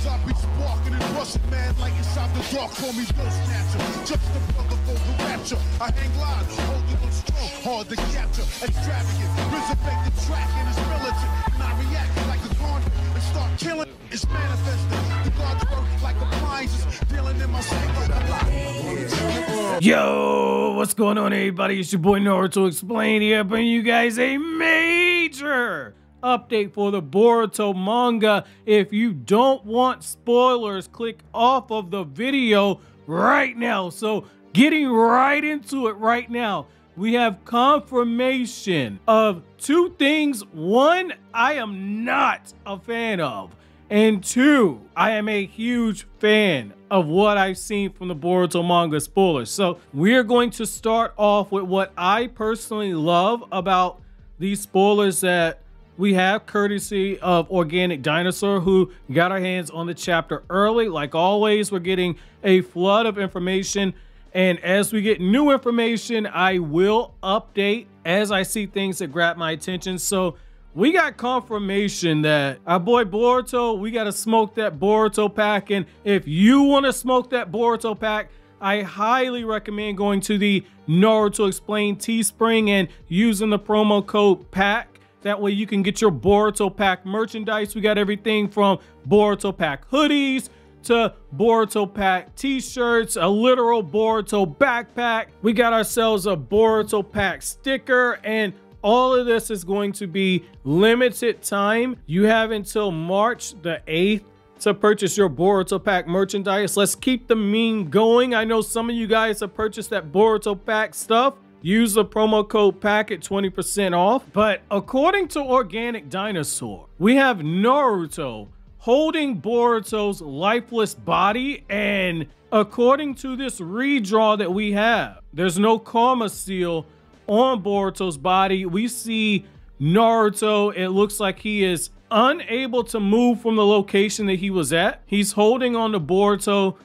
I be sparking and rushing, man, like inside the dark, call me Will Snatcher. Just a brother for the rapture. I hang live, holding on strong, hard to capture, extravagant, resurrect the track and it's militant. And I react like a convict and start killing. It's manifesting. The God's work like appliances, dealing in my same like a lot. Yo, what's going on, everybody? It's your boy Naruto Explained here, bringing you guys a major update for the Boruto manga. If you don't want spoilers, click off of the video right now. So getting right into it right now, we have confirmation of two things. One, I am not a fan of, and two, I am a huge fan of what I've seen from the Boruto manga spoilers. So we're going to start off with what I personally love about these spoilers that we have, courtesy of Organic Dinosaur, who got our hands on the chapter early. Like always, we're getting a flood of information, and as we get new information, I will update as I see things that grab my attention. So we got confirmation that our boy Boruto, we got to smoke that Boruto pack. And if you want to smoke that Boruto pack, I highly recommend going to the Naruto Explained Teespring and using the promo code PACK. That way you can get your Boruto pack merchandise. We got everything from Boruto pack hoodies to Boruto pack t-shirts, a literal Boruto backpack. We got ourselves a Boruto pack sticker, and all of this is going to be limited time. You have until March the 8th to purchase your Boruto pack merchandise. Let's keep the meme going. I know some of you guys have purchased that Boruto pack stuff. Use the promo code PACK at 20% off. But according to Organic Dinosaur, we have Naruto holding Boruto's lifeless body, and according to this redraw that we have, there's no karma seal on Boruto's body. We see Naruto, it looks like he is unable to move from the location that he was at. He's holding on to Boruto.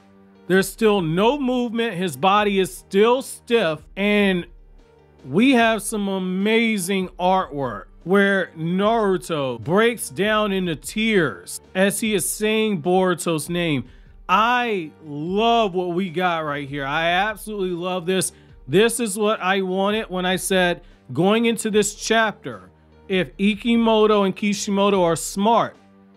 There's still no movement. His body is still stiff, and we have some amazing artwork where Naruto breaks down into tears as he is saying Boruto's name. I love what we got right here. I absolutely love this. This is what I wanted when I said going into this chapter, if Ikimoto and Kishimoto are smart,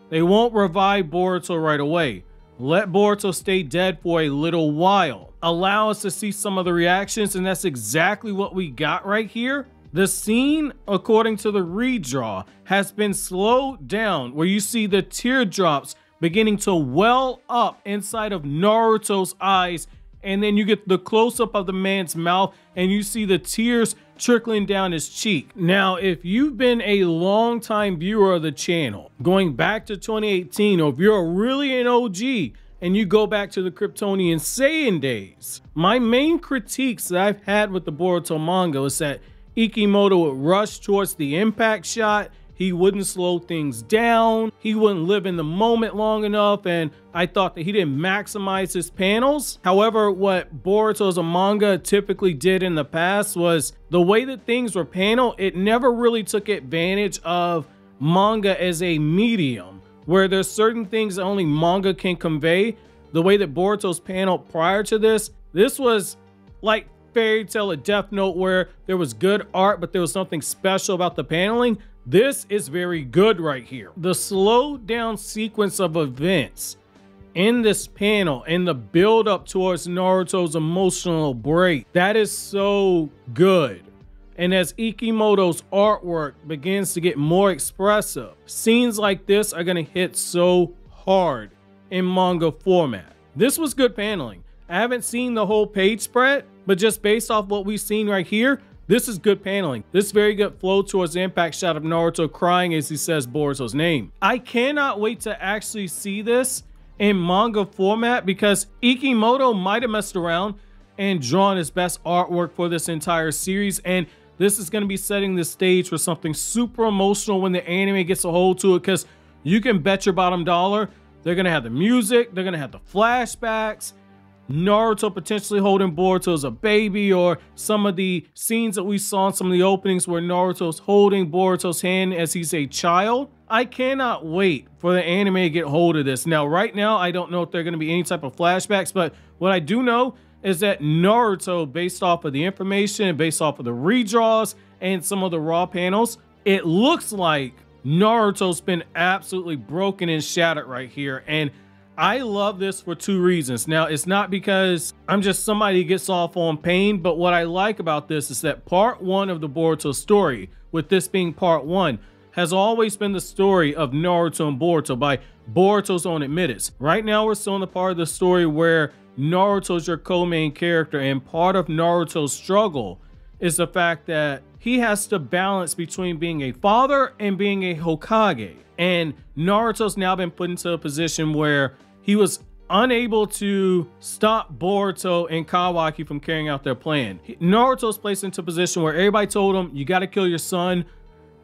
they won't revive Boruto right away. Let Boruto stay dead for a little while. Allow us to see some of the reactions, and that's exactly what we got right here. The scene, according to the redraw, has been slowed down where you see the teardrops beginning to well up inside of Naruto's eyes, and then you get the close-up of the man's mouth and you see the tears trickling down his cheek. Now, if you've been a long-time viewer of the channel, going back to 2018, or if you're really an OG and you go back to the Kryptonian Saiyan days, my main critiques that I've had with the Boruto manga is that Ikimoto would rush towards the impact shot. He wouldn't slow things down. He wouldn't live in the moment long enough. And I thought that he didn't maximize his panels. However, what Boruto as a manga typically did in the past was the way that things were paneled, it never really took advantage of manga as a medium, where there's certain things that only manga can convey. The way that Boruto's paneled prior to this was like Fairy Tail of Death Note, where there was good art, but there was something special about the paneling. This is very good right here. The slowed down sequence of events in this panel and the build up towards Naruto's emotional break, that is so good. And as Ikimoto's artwork begins to get more expressive, scenes like this are going to hit so hard in manga format. This was good paneling. I haven't seen the whole page spread, but just based off what we've seen right here, this is good paneling. This very good flow towards the impact shot of Naruto crying as he says Boruto's name. I cannot wait to actually see this in manga format, because Ikimoto might have messed around and drawn his best artwork for this entire series, and this is going to be setting the stage for something super emotional when the anime gets a hold to it, because you can bet your bottom dollar they're going to have the music, they're going to have the flashbacks, Naruto potentially holding Boruto as a baby, or some of the scenes that we saw in some of the openings where Naruto's holding Boruto's hand as he's a child. I cannot wait for the anime to get hold of this. Now, right now, I don't know if there are going to be any type of flashbacks, but what I do know is that Naruto, based off of the information and based off of the redraws and some of the raw panels, it looks like Naruto's been absolutely broken and shattered right here. And I love this for two reasons. Now, it's not because I'm just somebody who gets off on pain, but what I like about this is that part one of the Boruto story, with this being part one, has always been the story of Naruto and Boruto by Boruto's own admittance. Right now, we're still in the part of the story where Naruto's your co-main character, and part of Naruto's struggle is the fact that he has to balance between being a father and being a Hokage. And Naruto's now been put into a position where he was unable to stop Boruto and Kawaki from carrying out their plan. Naruto's placed into a position where everybody told him, you got to kill your son.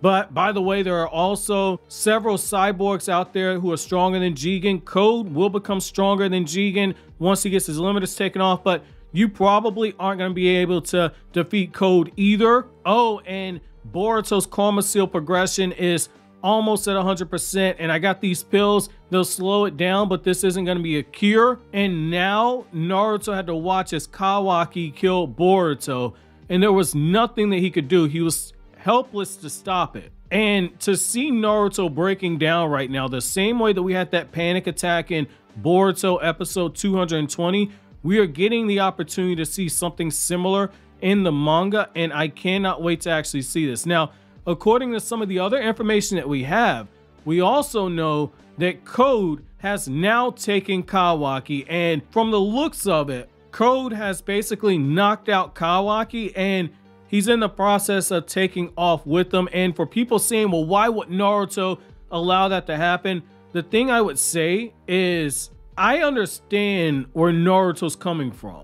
But by the way, there are also several cyborgs out there who are stronger than Jigen. Code will become stronger than Jigen once he gets his limiters taken off, but you probably aren't going to be able to defeat Code either. Oh, and Boruto's Karma Seal progression is almost at 100%, and I got these pills. They'll slow it down, but this isn't going to be a cure. And now Naruto had to watch as Kawaki kill Boruto, and there was nothing that he could do. He was helpless to stop it. And to see Naruto breaking down right now, the same way that we had that panic attack in Boruto episode 220, we are getting the opportunity to see something similar in the manga, and I cannot wait to actually see this. Now, according to some of the other information that we have, we also know that Code has now taken Kawaki, and from the looks of it, Code has basically knocked out Kawaki, and he's in the process of taking off with them. And for people saying, well, why would Naruto allow that to happen? The thing I would say is, I understand where Naruto's coming from.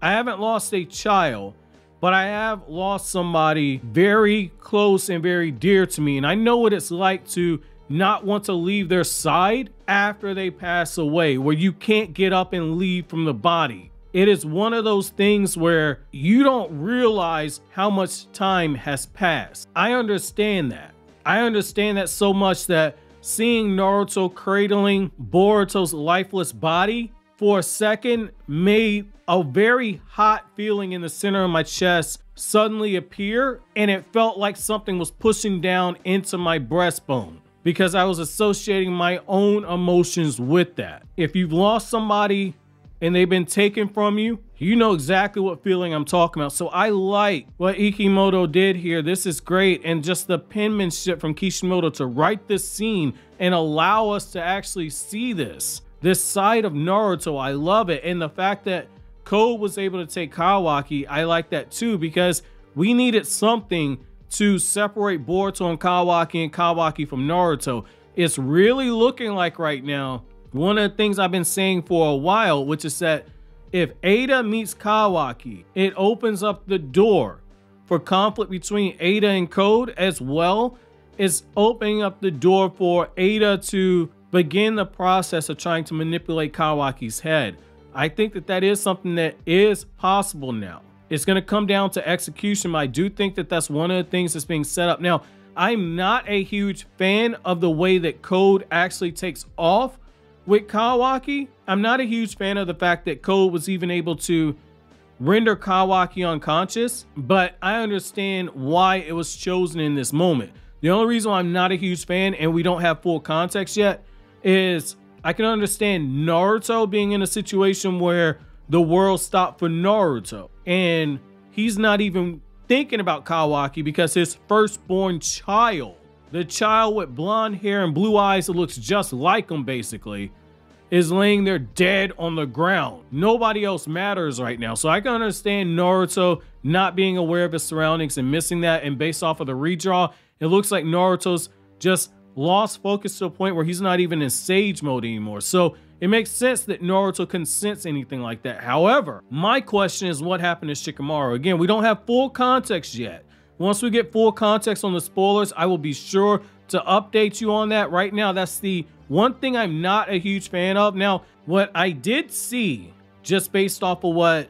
I haven't lost a child, but I have lost somebody very close and very dear to me. And I know what it's like to not want to leave their side after they pass away, where you can't get up and leave from the body. It is one of those things where you don't realize how much time has passed. I understand that. I understand that so much that seeing Naruto cradling Boruto's lifeless body for a second made a very hot feeling in the center of my chest suddenly appear, and it felt like something was pushing down into my breastbone because I was associating my own emotions with that. If you've lost somebody and they've been taken from you, you know exactly what feeling I'm talking about. So I like what Ikimoto did here. This is great. And just the penmanship from Kishimoto to write this scene and allow us to actually see this side of Naruto. I love it. And the fact that Code was able to take Kawaki, I like that too, because we needed something to separate Boruto and Kawaki from Naruto. It's really looking like right now, one of the things I've been saying for a while, which is that if Ada meets Kawaki, it opens up the door for conflict between Ada and Code, as well as opening up the door for Ada to begin the process of trying to manipulate Kawaki's head. I think that that is something that is possible now. It's going to come down to execution, but I do think that that's one of the things that's being set up. Now, I'm not a huge fan of the way that Code actually takes off with Kawaki. I'm not a huge fan of the fact that Code was even able to render Kawaki unconscious, but I understand why it was chosen in this moment. The only reason why I'm not a huge fan, and we don't have full context yet, is I can understand Naruto being in a situation where the world stopped for Naruto, and he's not even thinking about Kawaki because his firstborn child, the child with blonde hair and blue eyes that looks just like him basically, is laying there dead on the ground. Nobody else matters right now. So I can understand Naruto not being aware of his surroundings and missing that. And based off of the redraw, it looks like Naruto's just lost focus to a point where he's not even in Sage mode anymore. So it makes sense that Naruto couldn't sense anything like that. However, my question is what happened to Shikamaru? Again, we don't have full context yet. Once we get full context on the spoilers, I will be sure to update you on that. Right now, that's the one thing I'm not a huge fan of. Now, what I did see just based off of what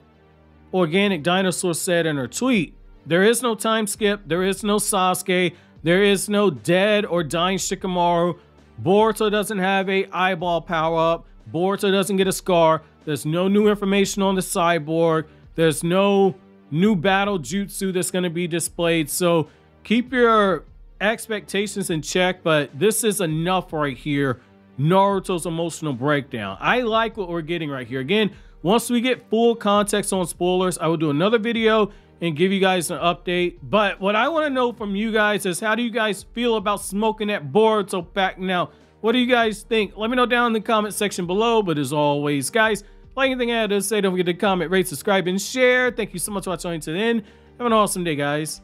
Organic Dinosaur said in her tweet. There is no time skip. There is no Sasuke. There is no dead or dying Shikamaru. Boruto doesn't have a eyeball power-up. Boruto doesn't get a scar. There's no new information on the cyborg. There's no new battle jutsu that's going to be displayed. So keep your expectations in check, but this is enough right here. Naruto's emotional breakdown. I like what we're getting right here. Again, once we get full context on spoilers, I will do another video and give you guys an update. But what I want to know from you guys is, how do you guys feel about smoking that Boruto pack now? What do you guys think? Let me know down in the comment section below. But as always, guys, like anything I had to say, don't forget to comment, rate, subscribe, and share. Thank you so much for watching to the end. Have an awesome day, guys.